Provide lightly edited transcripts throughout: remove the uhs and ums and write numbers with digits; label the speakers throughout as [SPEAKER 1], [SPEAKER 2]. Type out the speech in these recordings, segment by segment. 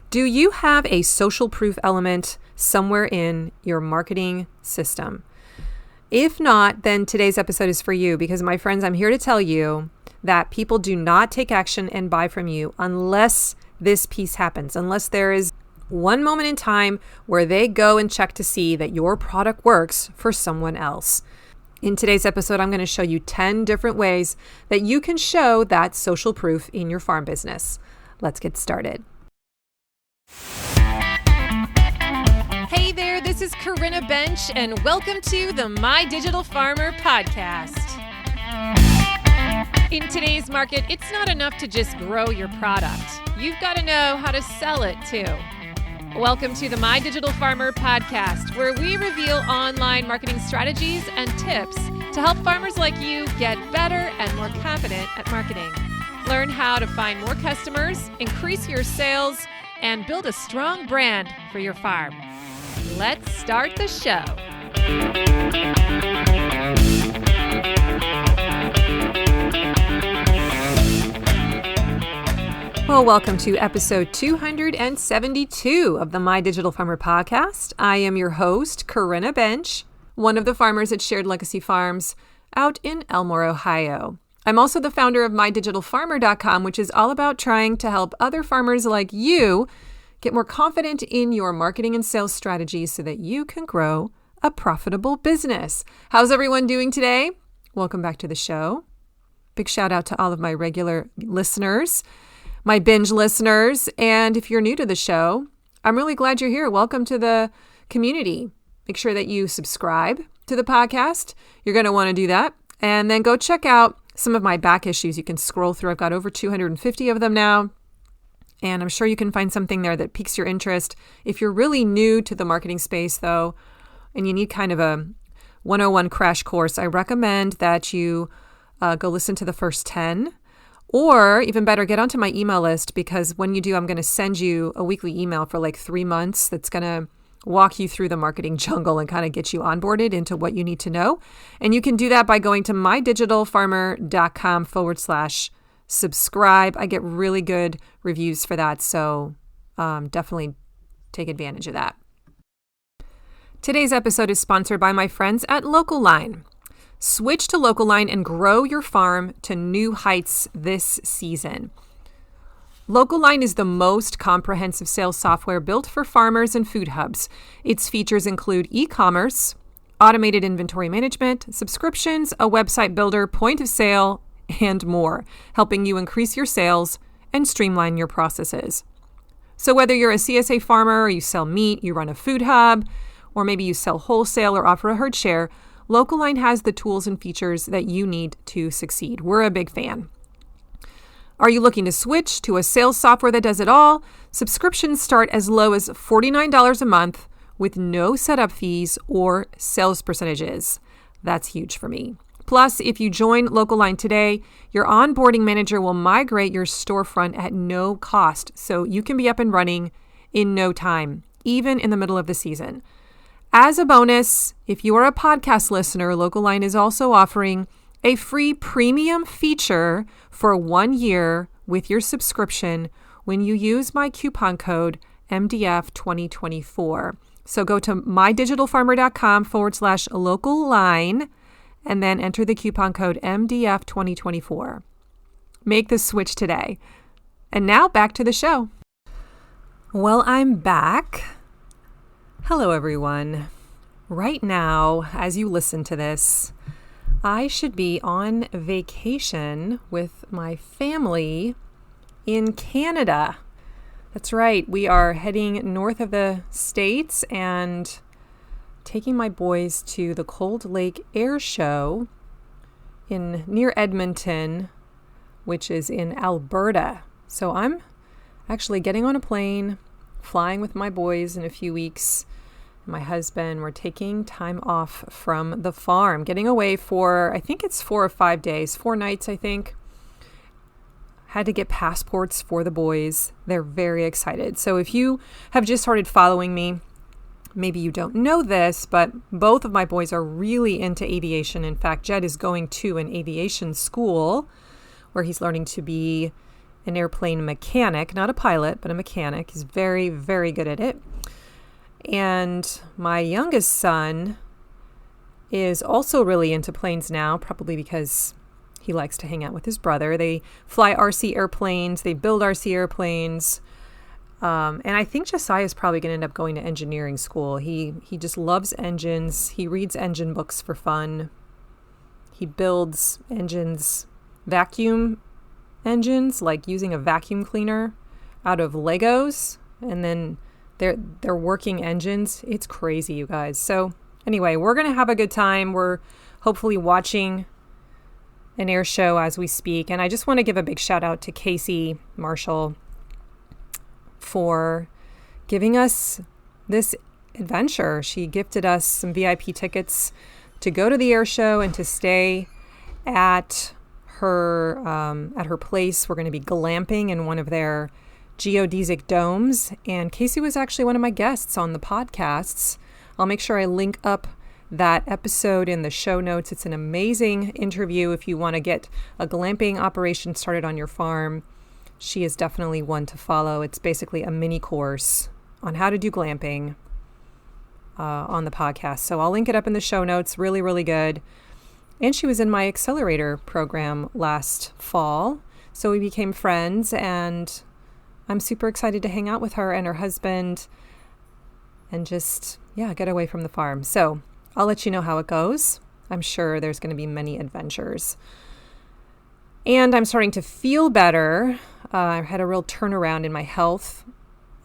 [SPEAKER 1] Do you have a social proof element somewhere in your marketing system? If not, then today's episode is for you because, my friends, I'm here to tell you that people do not take action and buy from you unless this piece happens, unless there is one moment in time where they go and check to see that your product works for someone else. In today's episode, I'm going to show you 10 different ways that you can show that social proof in your farm business. Let's get started. Hey there, this is Corinna Bench, and welcome to the My Digital Farmer podcast. In today's market, it's not enough to just grow your product. You've got to know how to sell it too. Welcome to the My Digital Farmer podcast, where we reveal online marketing strategies and tips to help farmers like you get better and more confident at marketing. Learn how to find more customers, increase your sales, and build a strong brand for your farm. Let's start the show. Well, welcome to episode 272 of the My Digital Farmer podcast. I am your host, Corinna Bench, one of the farmers at Shared Legacy Farms out in Elmore, Ohio. I'm also the founder of MyDigitalFarmer.com, which is all about trying to help other farmers like you get more confident in your marketing and sales strategies so that you can grow a profitable business. How's everyone doing today? Welcome back to the show. Big shout out to all of my regular listeners, my binge listeners. And if you're new to the show, I'm really glad you're here. Welcome to the community. Make sure that you subscribe to the podcast. You're going to want to do that. And then go check out some of my back issues. You can scroll through. I've got over 250 of them now. And I'm sure you can find something there that piques your interest. If you're really new to the marketing space, though, and you need kind of a 101 crash course, I recommend that you go listen to the first 10. Or even better, get onto my email list, because when you do, I'm going to send you a weekly email for like 3 months that's going to walk you through the marketing jungle and kind of get you onboarded into what you need to know. And you can do that by going to mydigitalfarmer.com/subscribe. I get really good reviews for that, so definitely take advantage of that. Today's episode is sponsored by my friends at LocalLine. Switch to LocalLine and grow your farm to new heights this season. LocalLine is the most comprehensive sales software built for farmers and food hubs. Its features include e-commerce, automated inventory management, subscriptions, a website builder, point of sale, and more, helping you increase your sales and streamline your processes. So whether you're a CSA farmer or you sell meat, you run a food hub, or maybe you sell wholesale or offer a herd share, LocalLine has the tools and features that you need to succeed. We're a big fan. Are you looking to switch to a sales software that does it all? Subscriptions start as low as $49 a month with no setup fees or sales percentages. That's huge for me. Plus, if you join LocalLine today, your onboarding manager will migrate your storefront at no cost, so you can be up and running in no time, even in the middle of the season. As a bonus, if you are a podcast listener, LocalLine is also offering a free premium feature for 1 year with your subscription when you use my coupon code MDF2024. So go to mydigitalfarmer.com/LocalLine and then enter the coupon code MDF2024. Make the switch today. And now back to the show. Well, I'm back. Hello, everyone. Right now, as you listen to this, I should be on vacation with my family in Canada. That's right. We are heading north of the States and taking my boys to the Cold Lake Air Show near Edmonton, which is in Alberta. So I'm actually getting on a plane, flying with my boys in a few weeks. My husband, we're taking time off from the farm, getting away for, I think it's 4 or 5 days, 4 nights, I think. Had to get passports for the boys. They're very excited. So if you have just started following me, maybe you don't know this, but both of my boys are really into aviation. In fact, Jed is going to an aviation school where he's learning to be an airplane mechanic, not a pilot, but a mechanic. He's very, very good at it. And my youngest son is also really into planes now, probably because he likes to hang out with his brother. They fly RC airplanes. They build RC airplanes. And I think Josiah is probably going to end up going to engineering school. He just loves engines. He reads engine books for fun. He builds engines, vacuum engines, like using a vacuum cleaner out of Legos. And then they're working engines. It's crazy, you guys. So anyway, we're going to have a good time. We're hopefully watching an air show as we speak. And I just want to give a big shout out to Casey Marshall for giving us this adventure. She gifted us some VIP tickets to go to the air show and to stay at her place. We're going to be glamping in one of their geodesic domes. And Casey was actually one of my guests on the podcasts. I'll make sure I link up that episode in the show notes. It's an amazing interview if you want to get a glamping operation started on your farm. She is definitely one to follow. It's basically a mini course on how to do glamping on the podcast. So I'll link it up in the show notes. Really, really good. And she was in my accelerator program last fall. So we became friends, and I'm super excited to hang out with her and her husband and just, get away from the farm. So I'll let you know how it goes. I'm sure there's going to be many adventures. And I'm starting to feel better. I had a real turnaround in my health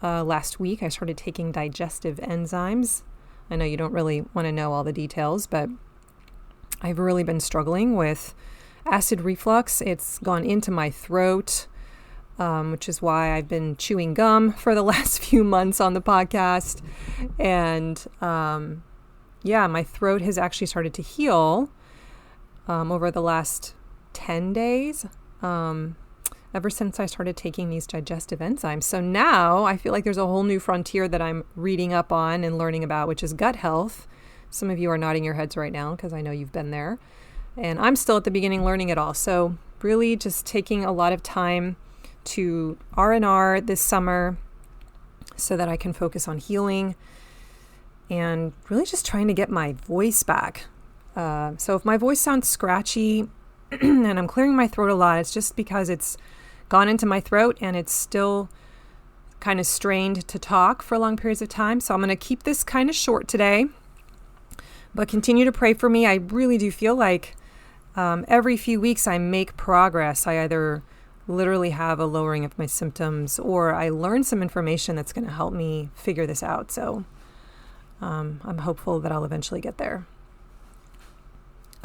[SPEAKER 1] last week. I started taking digestive enzymes. I know you don't really want to know all the details, but I've really been struggling with acid reflux. It's gone into my throat, which is why I've been chewing gum for the last few months on the podcast. And my throat has actually started to heal over the last 10 days, ever since I started taking these digestive enzymes. So now I feel like there's a whole new frontier that I'm reading up on and learning about, which is gut health. Some of you are nodding your heads right now because I know you've been there. And I'm still at the beginning learning it all. So really just taking a lot of time to R&R this summer so that I can focus on healing and really just trying to get my voice back. So if my voice sounds scratchy and I'm clearing my throat a lot, it's just because it's gone into my throat and it's still kind of strained to talk for long periods of time. So I'm going to keep this kind of short today, but continue to pray for me. I really do feel like every few weeks I make progress. I either literally have a lowering of my symptoms or I learn some information that's going to help me figure this out. So I'm hopeful that I'll eventually get there.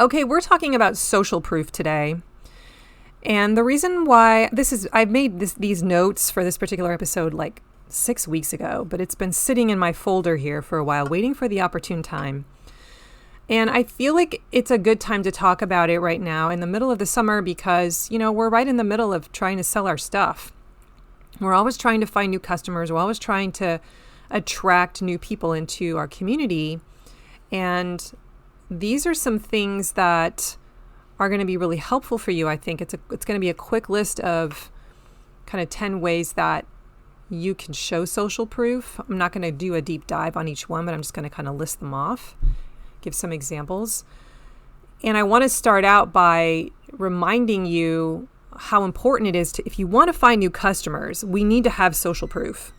[SPEAKER 1] Okay, we're talking about social proof today. And the reason why I've made these notes for this particular episode like 6 weeks ago, but it's been sitting in my folder here for a while, waiting for the opportune time. And I feel like it's a good time to talk about it right now in the middle of the summer because, we're right in the middle of trying to sell our stuff. We're always trying to find new customers. We're always trying to attract new people into our community. And these are some things that are going to be really helpful for you. I think it's going to be a quick list of kind of 10 ways that you can show social proof. I'm not going to do a deep dive on each one, but I'm just going to kind of list them off, give some examples. And I want to start out by reminding you how important it is if you want to find new customers, we need to have social proof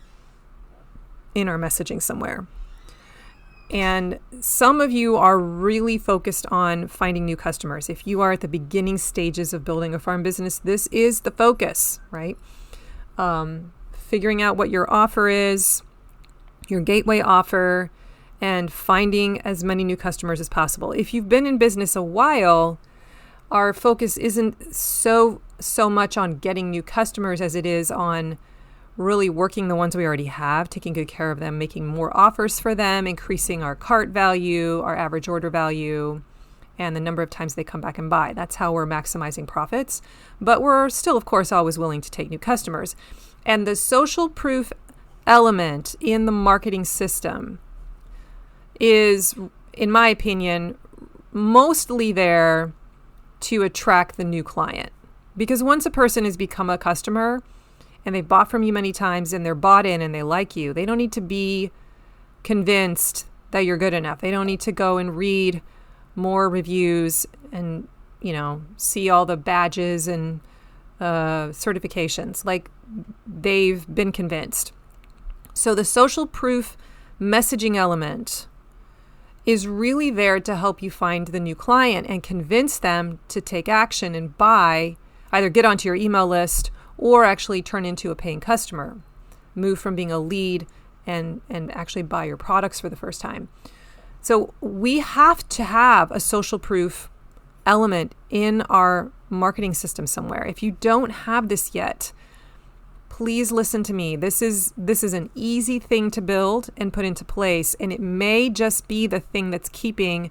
[SPEAKER 1] in our messaging somewhere. And some of you are really focused on finding new customers. If you are at the beginning stages of building a farm business, this is the focus, right? Figuring out what your offer is, your gateway offer, and finding as many new customers as possible. If you've been in business a while, our focus isn't so much on getting new customers as it is on really working the ones we already have, taking good care of them, making more offers for them, increasing our cart value, our average order value, and the number of times they come back and buy. That's how we're maximizing profits. But we're still, of course, always willing to take new customers. And the social proof element in the marketing system is, in my opinion, mostly there to attract the new client. Because once a person has become a customer, and they've bought from you many times and they're bought in and they like you. They don't need to be convinced that you're good enough. They don't need to go and read more reviews and, see all the badges and certifications. Like, they've been convinced. So the social proof messaging element is really there to help you find the new client and convince them to take action and buy, either get onto your email list or actually turn into a paying customer, move from being a lead and actually buy your products for the first time. So we have to have a social proof element in our marketing system somewhere. If you don't have this yet, please listen to me. This is an easy thing to build and put into place, and it may just be the thing that's keeping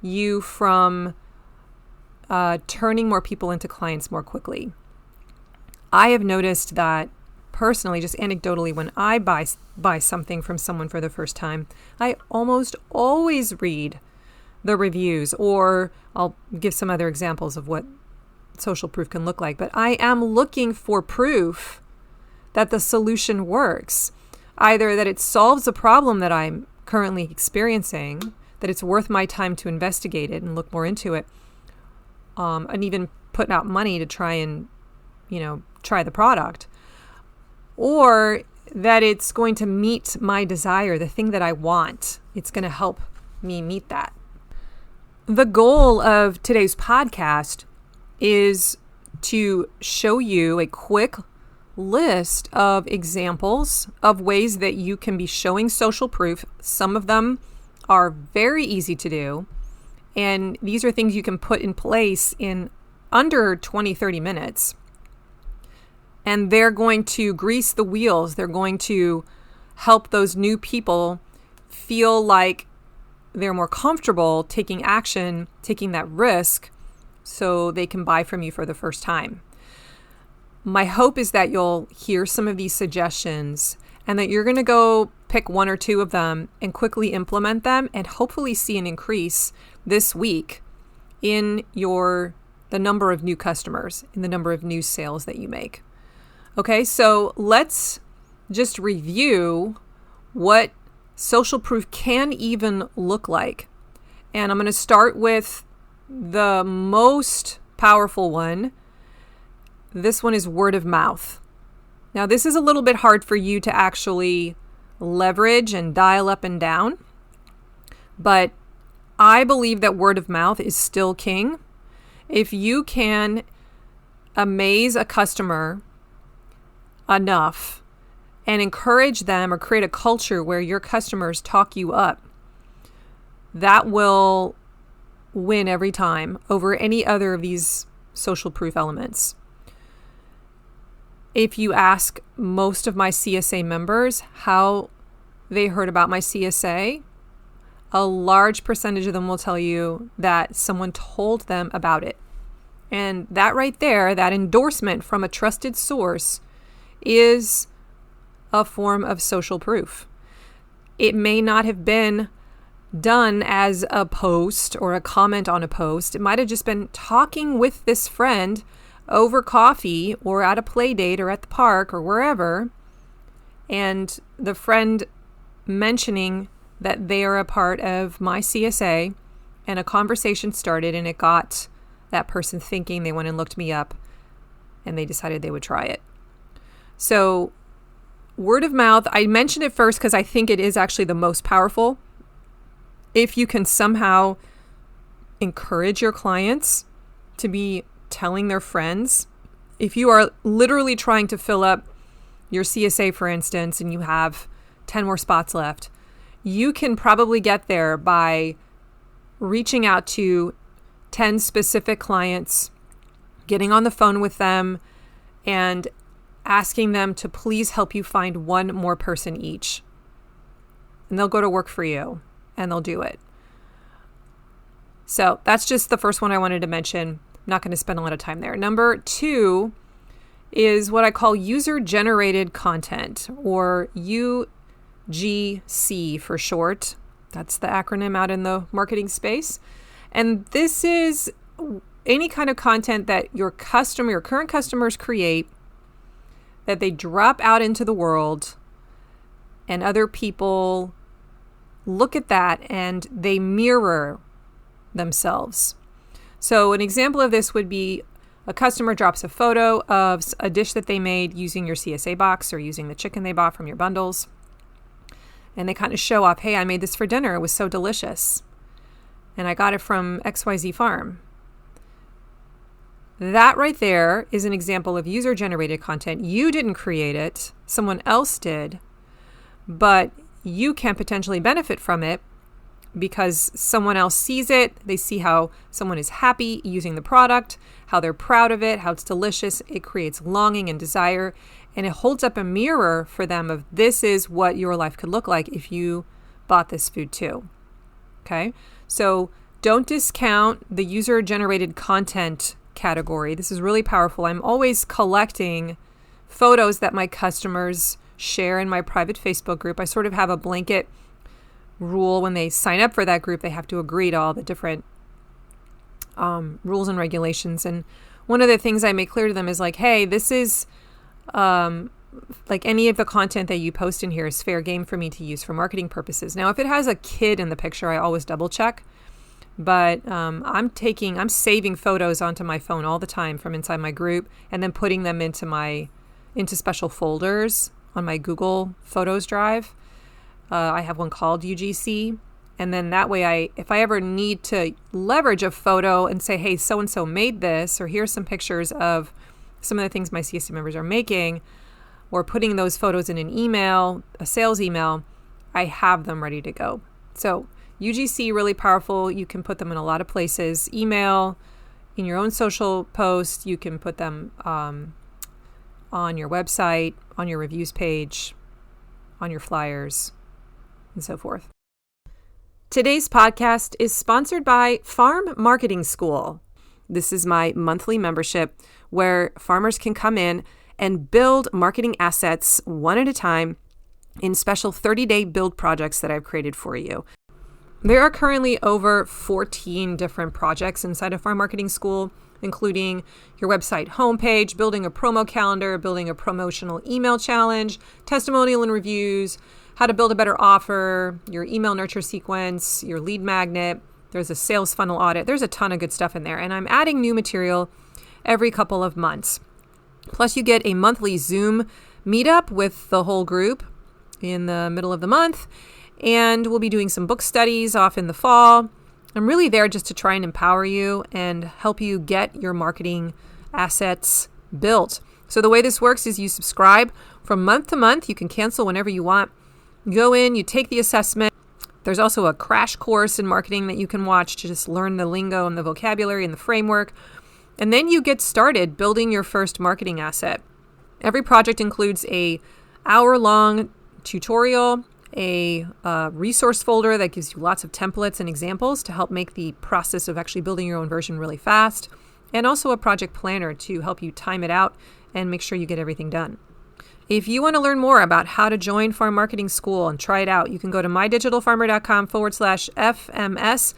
[SPEAKER 1] you from turning more people into clients more quickly. I have noticed that personally, just anecdotally, when I buy something from someone for the first time, I almost always read the reviews, or I'll give some other examples of what social proof can look like. But I am looking for proof that the solution works, either that it solves a problem that I'm currently experiencing, that it's worth my time to investigate it and look more into it, and even put out money to try and, try the product, or that it's going to meet my desire, the thing that I want. It's going to help me meet that. The goal of today's podcast is to show you a quick list of examples of ways that you can be showing social proof. Some of them are very easy to do, and these are things you can put in place in under 20, 30 minutes. And they're going to grease the wheels. They're going to help those new people feel like they're more comfortable taking action, taking that risk, so they can buy from you for the first time. My hope is that you'll hear some of these suggestions and that you're going to go pick one or two of them and quickly implement them and hopefully see an increase this week in the number of new customers, in the number of new sales that you make. Okay, so let's just review what social proof can even look like. And I'm going to start with the most powerful one. This one is word of mouth. Now, this is a little bit hard for you to actually leverage and dial up and down, but I believe that word of mouth is still king. If you can amaze a customer enough and encourage them or create a culture where your customers talk you up, that will win every time over any other of these social proof elements. If you ask most of my CSA members how they heard about my CSA, a large percentage of them will tell you that someone told them about it. And that right there, that endorsement from a trusted source, is a form of social proof. It may not have been done as a post or a comment on a post. It might have just been talking with this friend over coffee or at a play date or at the park or wherever, and the friend mentioning that they are a part of my CSA, and a conversation started and it got that person thinking. They went and looked me up and they decided they would try it. So word of mouth, I mentioned it first because I think it is actually the most powerful. If you can somehow encourage your clients to be telling their friends, if you are literally trying to fill up your CSA, for instance, and you have 10 more spots left, you can probably get there by reaching out to 10 specific clients, getting on the phone with them, and asking them to please help you find one more person each. And they'll go to work for you and they'll do it. So that's just the first one I wanted to mention. I'm not going to spend a lot of time there. Number 2 is what I call user-generated content, or UGC for short. That's the acronym out in the marketing space. And this is any kind of content that your current customers create that they drop out into the world and other people look at that and they mirror themselves. So an example of this would be a customer drops a photo of a dish that they made using your CSA box or using the chicken they bought from your bundles. And they kind of show off, hey, I made this for dinner. It was so delicious. And I got it from XYZ Farm. That right there is an example of user-generated content. You didn't create it. Someone else did. But you can potentially benefit from it because someone else sees it. They see how someone is happy using the product, how they're proud of it, how it's delicious. It creates longing and desire. And it holds up a mirror for them of this is what your life could look like if you bought this food too. Okay? So don't discount the user-generated content category. This is really powerful. I'm always collecting photos that my customers share in my private Facebook group. I sort of have a blanket rule when they sign up for that group. They have to agree to all the different rules and regulations. And one of the things I make clear to them is like, hey, this is like any of the content that you post in here is fair game for me to use for marketing purposes. Now, if it has a kid in the picture, I always double check. But I'm saving photos onto my phone all the time from inside my group and then putting them into special folders on my Google Photos drive. I have one called UGC. And then that way, if I ever need to leverage a photo and say, hey, so-and-so made this, or here's some pictures of some of the things my CSC members are making, or putting those photos in an email, a sales email, I have them ready to go. So UGC, really powerful. You can put them in a lot of places. Email, in your own social posts. You can put them on your website, on your reviews page, on your flyers, and so forth. Today's podcast is sponsored by Farm Marketing School. This is my monthly membership where farmers can come in and build marketing assets one at a time in special 30-day build projects that I've created for you. There are currently over 14 different projects inside of Farm Marketing School, including your website homepage, building a promo calendar, building a promotional email challenge, testimonial and reviews, how to build a better offer, your email nurture sequence, your lead magnet. There's a sales funnel audit. There's a ton of good stuff in there. And I'm adding new material every couple of months. Plus, you get a monthly Zoom meetup with the whole group in the middle of the month. And we'll be doing some book studies off in the fall. I'm really there just to try and empower you and help you get your marketing assets built. So the way this works is you subscribe from month to month. You can cancel whenever you want. You go in, you take the assessment. There's also a crash course in marketing that you can watch to just learn the lingo and the vocabulary and the framework. And then you get started building your first marketing asset. Every project includes a hour-long tutorial, a resource folder that gives you lots of templates and examples to help make the process of actually building your own version really fast, and also a project planner to help you time it out and make sure you get everything done. If you want to learn more about how to join Farm Marketing School and try it out, you can go to mydigitalfarmer.com/FMS.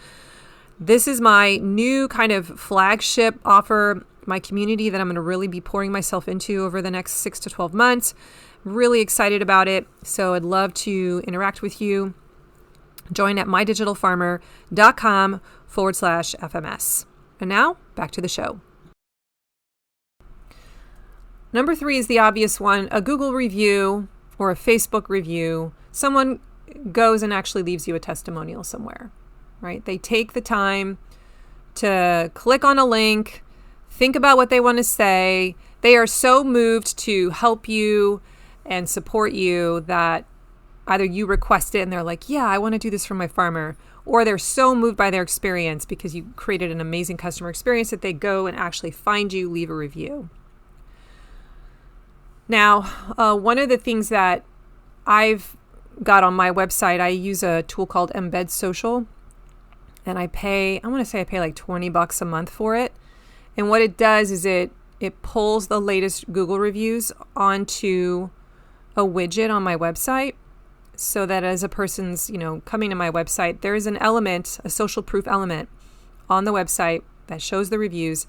[SPEAKER 1] This is my new kind of flagship offer, my community that I'm going to really be pouring myself into over the next 6 to 12 months. Really excited about it. So I'd love to interact with you. Join at mydigitalfarmer.com/FMS. And now back to the show. Number 3 is the obvious one, a Google review or a Facebook review. Someone goes and actually leaves you a testimonial somewhere, right? They take the time to click on a link, think about what they want to say. They are so moved to help you and support you that either you request it and they're like, yeah, I want to do this for my farmer, or they're so moved by their experience because you created an amazing customer experience that they go and actually find you, leave a review. Now, one of the things that I've got on my website, I use a tool called Embed Social, and I pay like $20 a month for it. And what it does is it pulls the latest Google reviews onto a widget on my website, so that as a person's, coming to my website, there is an element, a social proof element on the website that shows the reviews.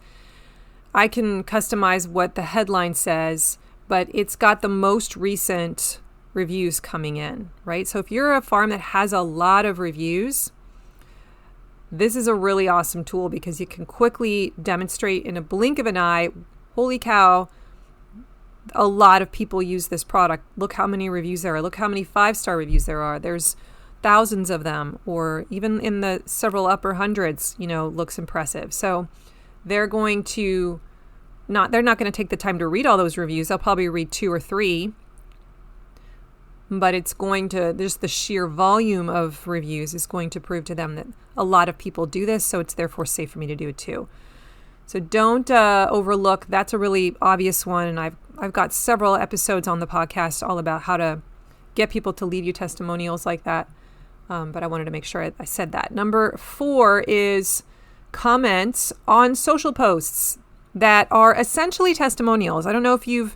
[SPEAKER 1] I can customize what the headline says but it's got the most recent reviews coming in, right? So if you're a farm that has a lot of reviews, this is a really awesome tool because you can quickly demonstrate in a blink of an eye, holy cow, a lot of people use this product. Look how many reviews there are. Look how many 5-star reviews there are. There's thousands of them, or even in the several upper hundreds, looks impressive. So they're not going to take the time to read all those reviews. They'll probably read 2 or 3. But just the sheer volume of reviews is going to prove to them that a lot of people do this, so it's therefore safe for me to do it too. So don't overlook, that's a really obvious one, and I've got several episodes on the podcast all about how to get people to leave you testimonials like that, but I wanted to make sure I said that. Number 4 is comments on social posts that are essentially testimonials. I don't know if you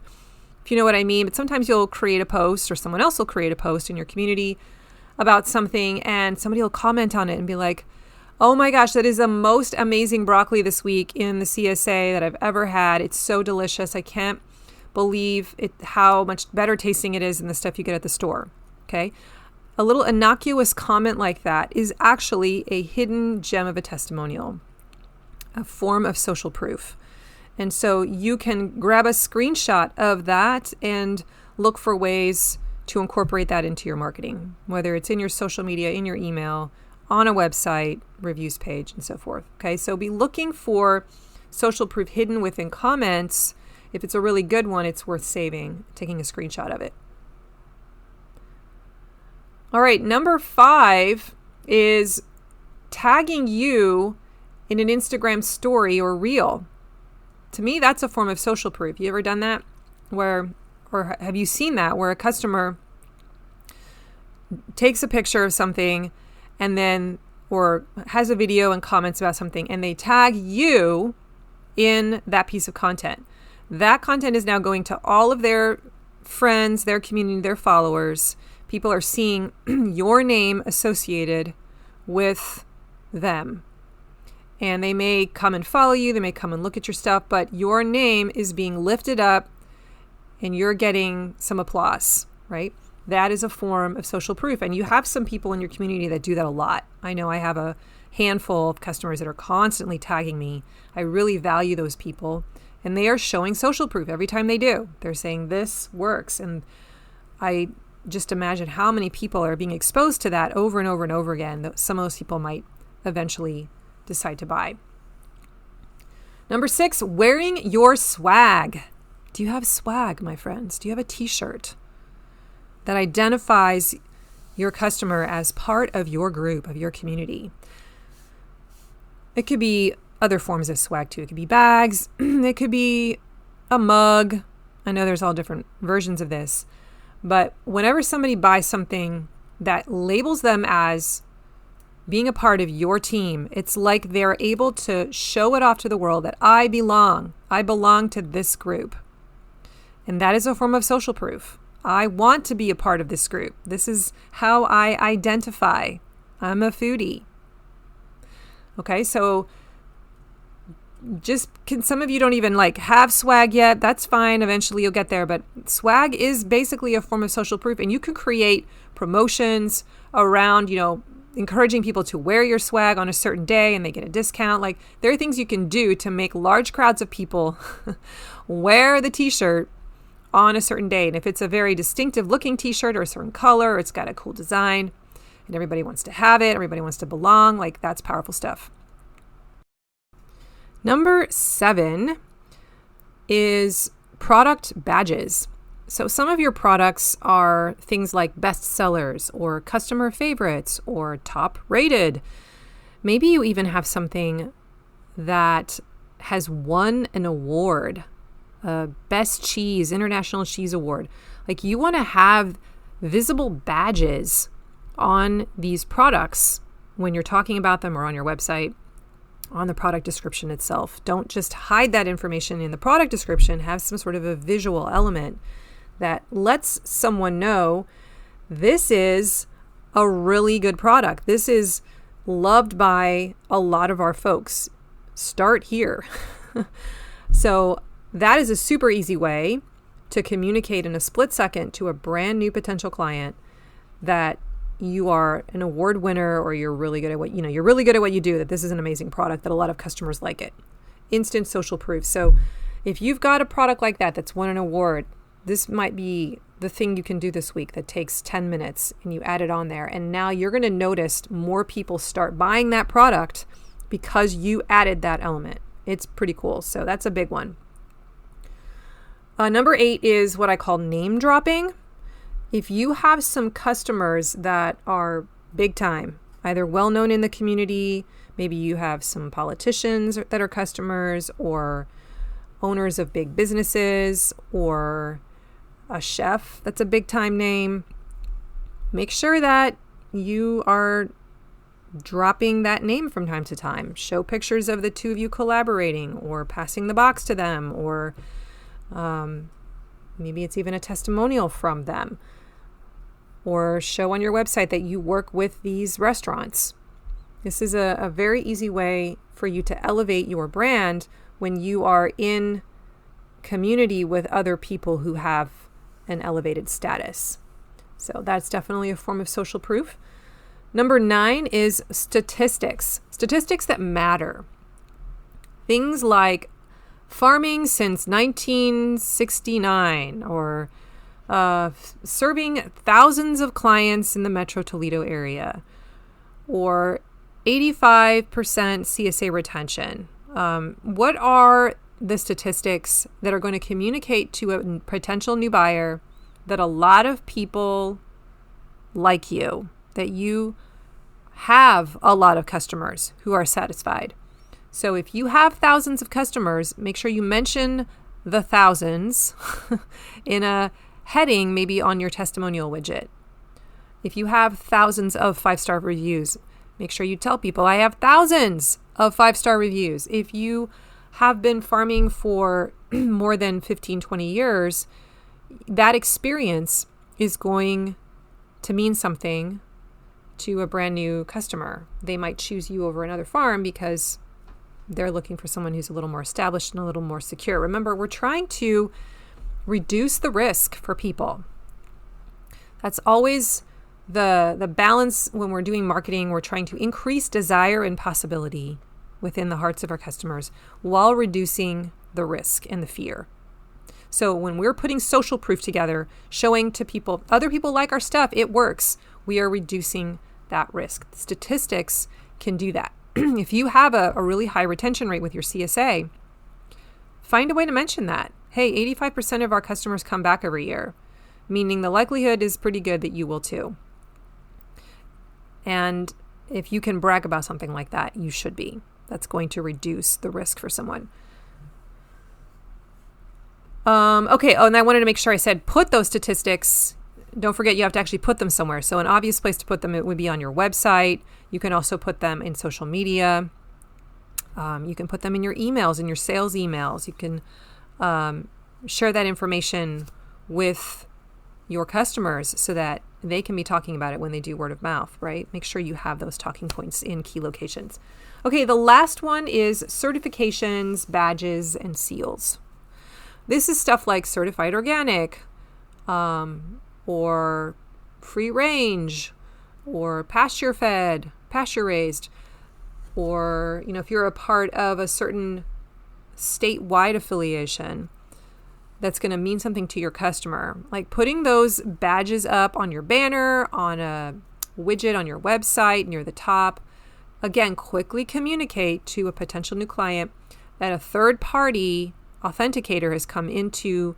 [SPEAKER 1] know what I mean, but sometimes you'll create a post or someone else will create a post in your community about something and somebody will comment on it and be like, oh my gosh, that is the most amazing broccoli this week in the CSA that I've ever had. It's so delicious. I can't believe how much better tasting it is than the stuff you get at the store. Okay. A little innocuous comment like that is actually a hidden gem of a testimonial, a form of social proof. And so you can grab a screenshot of that and look for ways to incorporate that into your marketing, whether it's in your social media, in your email, on a website, reviews page, and so forth. Okay, so be looking for social proof hidden within comments. If it's a really good one, it's worth saving, taking a screenshot of it. All right, number 5 is tagging you in an Instagram story or reel. To me, that's a form of social proof. You ever done that? Or have you seen that where a customer takes a picture of something and then, or has a video and comments about something and they tag you in that piece of content? That content is now going to all of their friends, their community, their followers. People are seeing your name associated with them. And they may come and follow you, they may come and look at your stuff, but your name is being lifted up and you're getting some applause, right? That is a form of social proof. And you have some people in your community that do that a lot. I know I have a handful of customers that are constantly tagging me. I really value those people. And they are showing social proof every time they do. They're saying this works. And I just imagine how many people are being exposed to that over and over and over again. Some of those people might eventually decide to buy. Number 6, wearing your swag. Do you have swag, my friends? Do you have a t-shirt that identifies your customer as part of your group, of your community? It could be other forms of swag too. It could be bags. It could be a mug. I know there's all different versions of this, but whenever somebody buys something that labels them as being a part of your team, it's like they're able to show it off to the world that I belong to this group. And that is a form of social proof. I want to be a part of this group. This is how I identify. I'm a foodie. Okay, so some of you don't even have swag yet. That's fine. Eventually you'll get there. But swag is basically a form of social proof. And you can create promotions around, encouraging people to wear your swag on a certain day and they get a discount. There are things you can do to make large crowds of people wear the t-shirt on a certain day. And if it's a very distinctive looking t-shirt or a certain color, or it's got a cool design and everybody wants to have it, everybody wants to belong, that's powerful stuff. Number 7 is product badges. So some of your products are things like best sellers or customer favorites or top rated. Maybe you even have something that has won an award, a Best Cheese, International Cheese Award. You want to have visible badges on these products when you're talking about them or on your website, on the product description itself. Don't just hide that information in the product description. Have some sort of a visual element that lets someone know this is a really good product. This is loved by a lot of our folks. Start here. So that is a super easy way to communicate in a split second to a brand new potential client that you are an award winner, or you're really good at what you do, that this is an amazing product, that a lot of customers like it. Instant social proof. So if you've got a product like that that's won an award, this might be the thing you can do this week that takes 10 minutes, and you add it on there. And now you're going to notice more people start buying that product because you added that element. It's pretty cool. So that's a big one. Number 8 is what I call name dropping. If you have some customers that are big time, either well known in the community, maybe you have some politicians that are customers, or owners of big businesses, or a chef that's a big time name, make sure that you are dropping that name from time to time. Show pictures of the two of you collaborating, or passing the box to them, or maybe it's even a testimonial from them, or show on your website that you work with these restaurants. This is a very easy way for you to elevate your brand when you are in community with other people who have an elevated status. So that's definitely a form of social proof. Number 9 is statistics. Statistics that matter. Things like farming since 1969, or serving thousands of clients in the Metro Toledo area, or 85% CSA retention. What are the statistics that are going to communicate to a potential new buyer that a lot of people like you, that you have a lot of customers who are satisfied? So if you have thousands of customers, make sure you mention the thousands in a heading, maybe on your testimonial widget. If you have thousands of 5-star reviews, make sure you tell people, I have thousands of 5-star reviews. If you have been farming for more than 15, 20 years, that experience is going to mean something to a brand new customer. They might choose you over another farm because they're looking for someone who's a little more established and a little more secure. Remember, we're trying to reduce the risk for people. That's always the balance when we're doing marketing. We're trying to increase desire and possibility within the hearts of our customers while reducing the risk and the fear. So when we're putting social proof together, showing to people, other people like our stuff, it works, we are reducing that risk. Statistics can do that. If you have a really high retention rate with your CSA, find a way to mention that. Hey, 85% of our customers come back every year, meaning the likelihood is pretty good that you will too. And if you can brag about something like that, you should be. That's going to reduce the risk for someone. Okay. Oh, and I wanted to make sure I said put those statistics. Don't forget, you have to actually put them somewhere. So an obvious place to put them, it would be on your website. You can also put them in social media. You can put them in your emails, in your sales emails. You can share that information with your customers so that they can be talking about it when they do word of mouth, right? Make sure you have those talking points in key locations. Okay, the last one is certifications, badges, and seals. This is stuff like certified organic, or free range, or pasture fed, pasture raised, or, if you're a part of a certain statewide affiliation, that's going to mean something to your customer. Like putting those badges up on your banner, on a widget on your website near the top. Again, quickly communicate to a potential new client that a third-party authenticator has come into,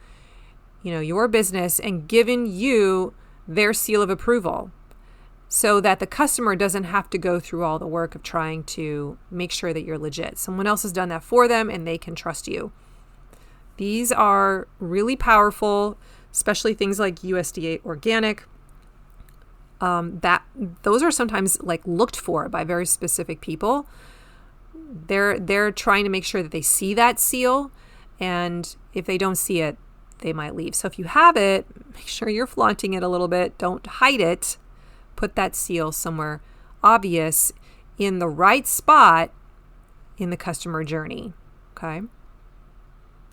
[SPEAKER 1] your business and given you their seal of approval, so that the customer doesn't have to go through all the work of trying to make sure that you're legit. Someone else has done that for them and they can trust you. These are really powerful, especially things like USDA organic. Those are sometimes looked for by very specific people. They're trying to make sure that they see that seal, and if they don't see it, they might leave. So if you have it, make sure you're flaunting it a little bit. Don't hide it. Put that seal somewhere obvious in the right spot in the customer journey. Okay.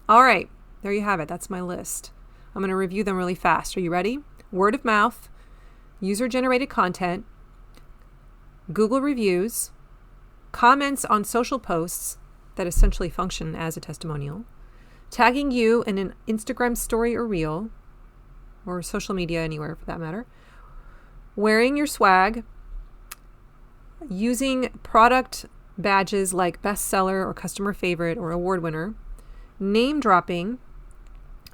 [SPEAKER 1] All right. There you have it. That's my list. I'm going to review them really fast. Are you ready? Word of mouth, user-generated content, Google reviews, comments on social posts that essentially function as a testimonial, tagging you in an Instagram story or reel, or social media anywhere for that matter, wearing your swag, using product badges like bestseller or customer favorite or award winner, name dropping,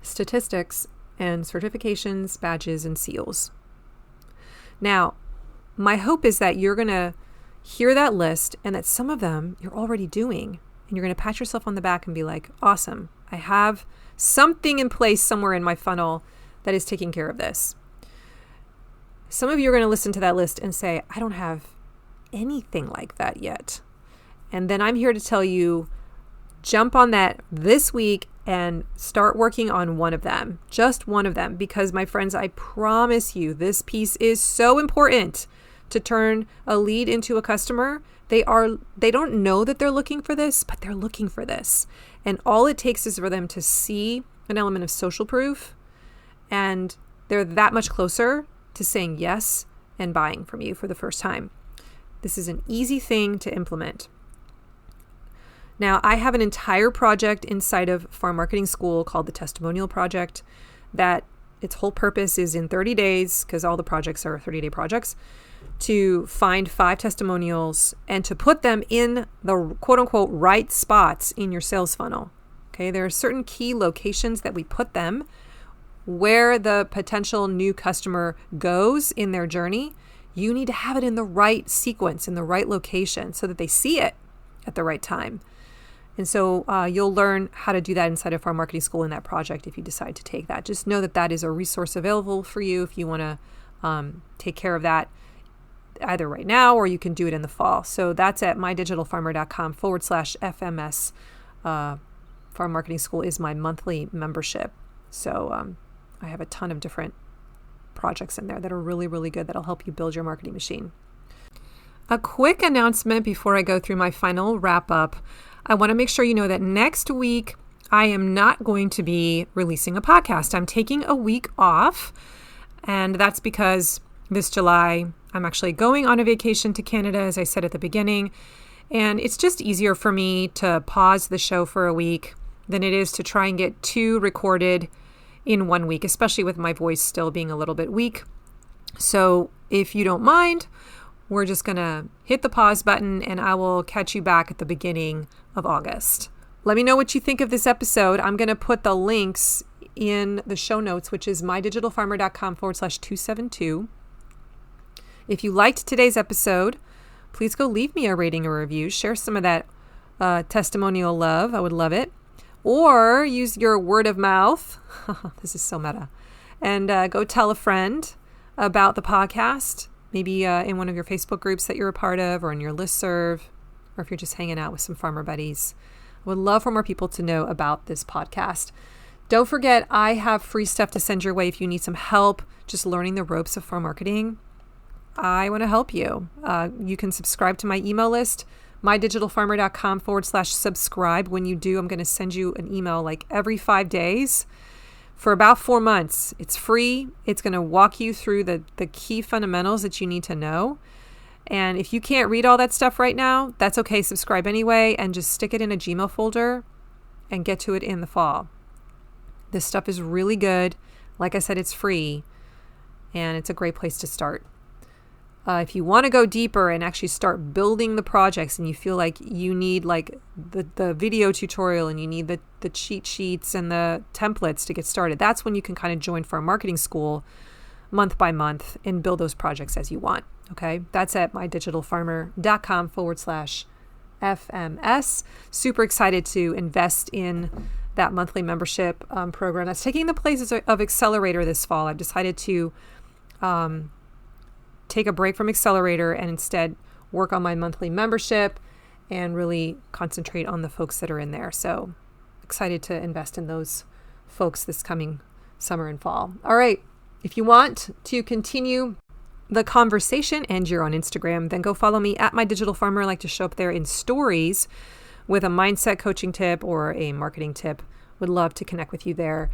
[SPEAKER 1] statistics, and certifications, badges, and seals. Now, my hope is that you're going to hear that list and that some of them you're already doing, and you're going to pat yourself on the back and be like, awesome, I have something in place somewhere in my funnel that is taking care of this. Some of you are going to listen to that list and say, I don't have anything like that yet. And then I'm here to tell you, jump on that this week and start working on one of them, just one of them, because my friends, I promise you, this piece is so important to turn a lead into a customer. They don't know that they're looking for this, but they're looking for this. And all it takes is for them to see an element of social proof, and they're that much closer to saying yes and buying from you for the first time. This is an easy thing to implement. Now, I have an entire project inside of Farm Marketing School called the Testimonial Project that its whole purpose is in 30 days, because all the projects are 30-day projects, to find 5 testimonials and to put them in the quote-unquote right spots in your sales funnel. Okay, there are certain key locations that we put them where the potential new customer goes in their journey. You need to have it in the right sequence, in the right location, so that they see it at the right time. And so you'll learn how to do that inside of Farm Marketing School in that project if you decide to take that. Just know that that is a resource available for you if you want to take care of that either right now, or you can do it in the fall. So that's at mydigitalfarmer.com/FMS. Farm Marketing School is my monthly membership. So I have a ton of different projects in there that are really, really good that'll help you build your marketing machine. A quick announcement before I go through my final wrap up. I want to make sure you know that next week I am not going to be releasing a podcast. I'm taking a week off, and that's because this July I'm actually going on a vacation to Canada, as I said at the beginning, and it's just easier for me to pause the show for a week than it is to try and get 2 recorded in 1 week, especially with my voice still being a little bit weak. So if you don't mind, we're just going to hit the pause button and I will catch you back at the beginning of August. Let me know what you think of this episode. I'm going to put the links in the show notes, which is mydigitalfarmer.com/272. If you liked today's episode, please go leave me a rating or review. Share some of that testimonial love. I would love it. Or use your word of mouth. This is so meta. And go tell a friend about the podcast. Maybe in one of your Facebook groups that you're a part of, or in your listserv, or if you're just hanging out with some farmer buddies. I would love for more people to know about this podcast. Don't forget, I have free stuff to send your way if you need some help just learning the ropes of farm marketing. I want to help you. You can subscribe to my email list, mydigitalfarmer.com/subscribe. When you do, I'm going to send you an email like every 5 days for about 4 months. It's free. It's going to walk you through the key fundamentals that you need to know. And if you can't read all that stuff right now, that's okay. Subscribe anyway and just stick it in a Gmail folder and get to it in the fall. This stuff is really good. Like I said, it's free and it's a great place to start. If you want to go deeper and actually start building the projects and you feel like you need like the video tutorial and you need the cheat sheets and the templates to get started, that's when you can kind of join Farm Marketing School month by month and build those projects as you want. Okay, that's at mydigitalfarmer.com/FMS. Super excited to invest in that monthly membership program that's taking the places of Accelerator this fall. I've decided to take a break from Accelerator and instead work on my monthly membership and really concentrate on the folks that are in there. So excited to invest in those folks this coming summer and fall. All right. If you want to continue the conversation and you're on Instagram, then go follow me at mydigitalfarmer. I like to show up there in stories with a mindset coaching tip or a marketing tip. Would love to connect with you there.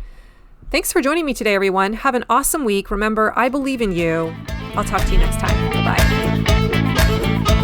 [SPEAKER 1] Thanks for joining me today, everyone. Have an awesome week. Remember, I believe in you. I'll talk to you next time. Bye-bye.